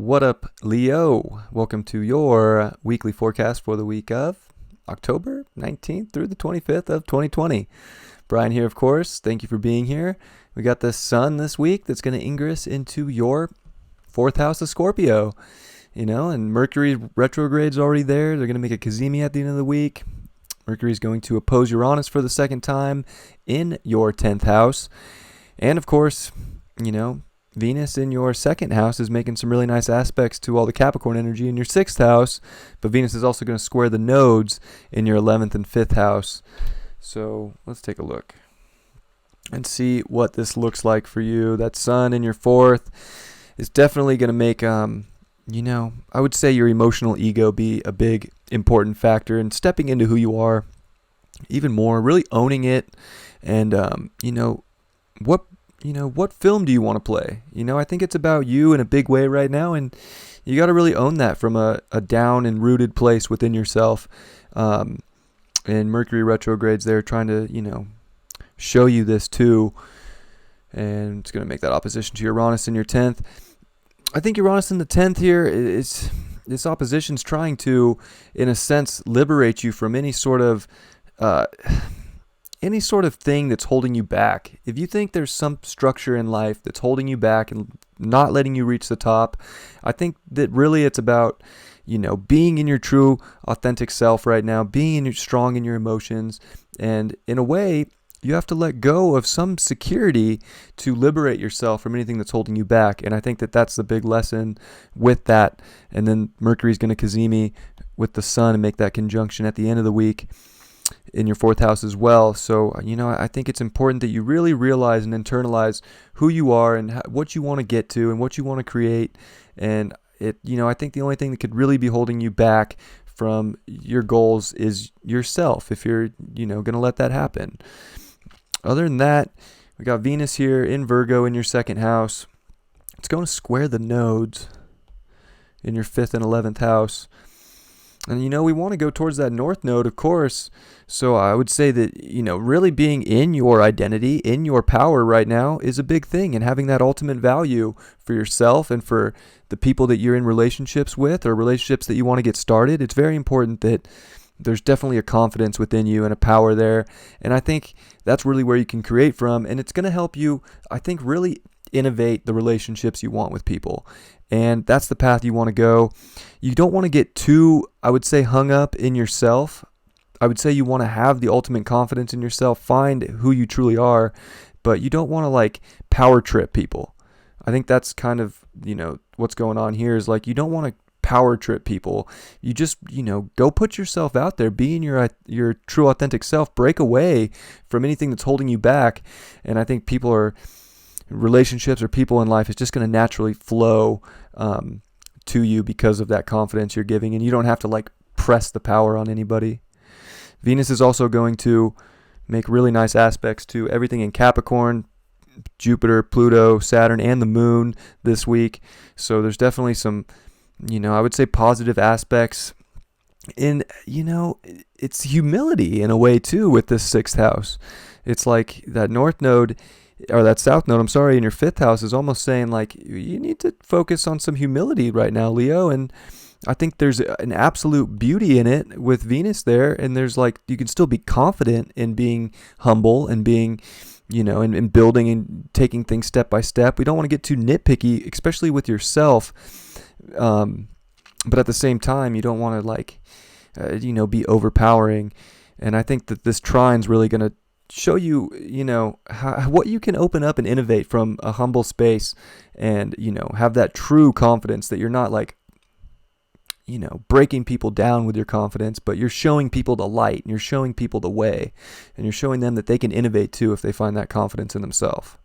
What up, Leo? Welcome to your weekly forecast for the week of October 19th through the 25th of 2020. Brian here, of course. Thank you for being here. We got the sun this week that's going to ingress into your fourth house of Scorpio. And Mercury retrograde's already there. They're going to make a Cazimi at the end of the week. Mercury's going to oppose Uranus for the second time in your 10th house. And, of course, Venus in your second house is making some really nice aspects to all the Capricorn energy in your sixth house, but Venus is also going to square the nodes in your 11th and 5th house. So let's take a look and see what this looks like for you. That sun in your fourth is definitely going to make, I would say your emotional ego be a big important factor in stepping into who you are even more, really owning it. And, what film do you want to play? I think it's about you in a big way right now, and you got to really own that from a down and rooted place within yourself. And Mercury retrogrades there trying to, show you this too. And it's going to make that opposition to Uranus in your 10th. I think Uranus in the 10th here is this opposition's trying to, in a sense, liberate you from any sort of thing that's holding you back. If you think there's some structure in life that's holding you back and not letting you reach the top, I think that really it's about, being in your true, authentic self right now, being strong in your emotions. And in a way, you have to let go of some security to liberate yourself from anything that's holding you back. And I think that that's the big lesson with that. And then Mercury's going to Cazimi with the sun and make that conjunction at the end of the week in your fourth house as well. So, I think it's important that you really realize and internalize who you are and what you want to get to and what you want to create. And I think the only thing that could really be holding you back from your goals is yourself, if you're, going to let that happen. Other than that, we got Venus here in Virgo in your second house. It's going to square the nodes in your 5th and 11th house. And, we want to go towards that north node, of course. So I would say that, really being in your identity, in your power right now is a big thing. And having that ultimate value for yourself and for the people that you're in relationships with or relationships that you want to get started, it's very important that there's definitely a confidence within you and a power there. And I think that's really where you can create from. And it's going to help you, I think, really innovate the relationships you want with people. And that's the path you want to go. You don't want to get too, I would say, hung up in yourself. I would say you want to have the ultimate confidence in yourself, find who you truly are, but you don't want to power trip people. I think that's kind of, what's going on here is you don't want to power trip people. You just, go put yourself out there, be in your true authentic self, break away from anything that's holding you back. And I think relationships or people in life is just going to naturally flow to you because of that confidence you're giving, and you don't have to press the power on anybody. Venus is also going to make really nice aspects to everything in Capricorn, Jupiter, Pluto, Saturn, and the moon this week. So there's definitely some, I would say positive aspects. And, it's humility in a way too with this sixth house. It's like that north node, or that south node, in your 5th house is almost saying you need to focus on some humility right now, Leo. And I think there's an absolute beauty in it with Venus there. And there's you can still be confident in being humble and being, and building and taking things step by step. We don't want to get too nitpicky, especially with yourself. But at the same time, you don't want to be overpowering. And I think that this trine's really going to show you, what you can open up and innovate from a humble space and, have that true confidence that you're not breaking people down with your confidence, but you're showing people the light and you're showing people the way and you're showing them that they can innovate too if they find that confidence in themselves,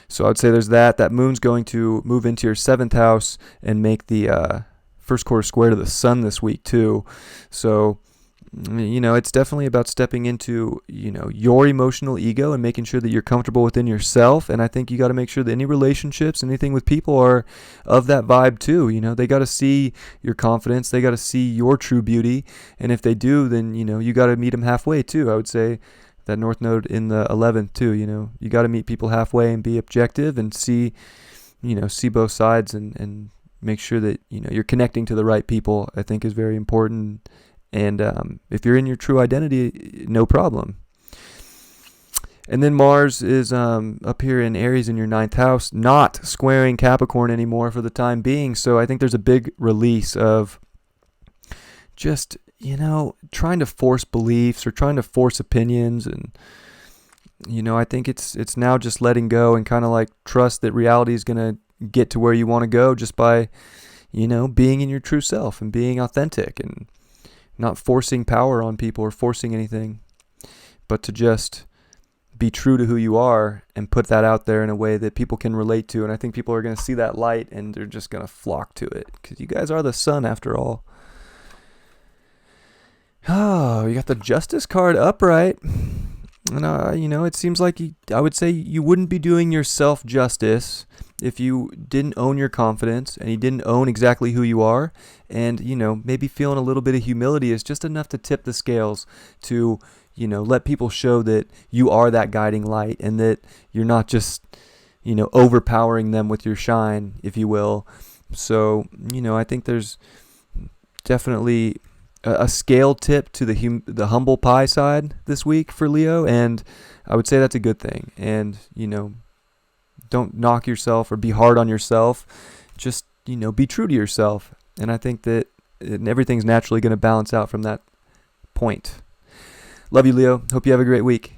So I'd say there's that moon's going to move into your 7th house and make the first quarter square to the sun this week too. So, it's definitely about stepping into, your emotional ego and making sure that you're comfortable within yourself. And I think you got to make sure that any relationships, anything with people are of that vibe too. They got to see your confidence. They got to see your true beauty. And if they do, then, you got to meet them halfway too. I would say that north node in the 11th too, you got to meet people halfway and be objective and see see both sides and make sure that, you're connecting to the right people, I think is very important. And if you're in your true identity, no problem. And then Mars is up here in Aries in your 9th house, not squaring Capricorn anymore for the time being. So I think there's a big release of just, trying to force beliefs or trying to force opinions. And, I think it's now just letting go and kind of like trust that reality is going to get to where you want to go just by, being in your true self and being authentic and not forcing power on people or forcing anything, but to just be true to who you are and put that out there in a way that people can relate to. And I think people are going to see that light and they're just going to flock to it because you guys are the sun after all. Oh, you got the Justice card upright. And, it seems like I would say you wouldn't be doing yourself justice if you didn't own your confidence and you didn't own exactly who you are. And, maybe feeling a little bit of humility is just enough to tip the scales to, let people show that you are that guiding light and that you're not just, overpowering them with your shine, if you will. So, I think there's definitely a scale tip to the humble pie side this week for Leo, and I would say that's a good thing. And don't knock yourself or be hard on yourself. Just be true to yourself, and I think that everything's naturally going to balance out from that point. Love you, Leo. Hope you have a great week.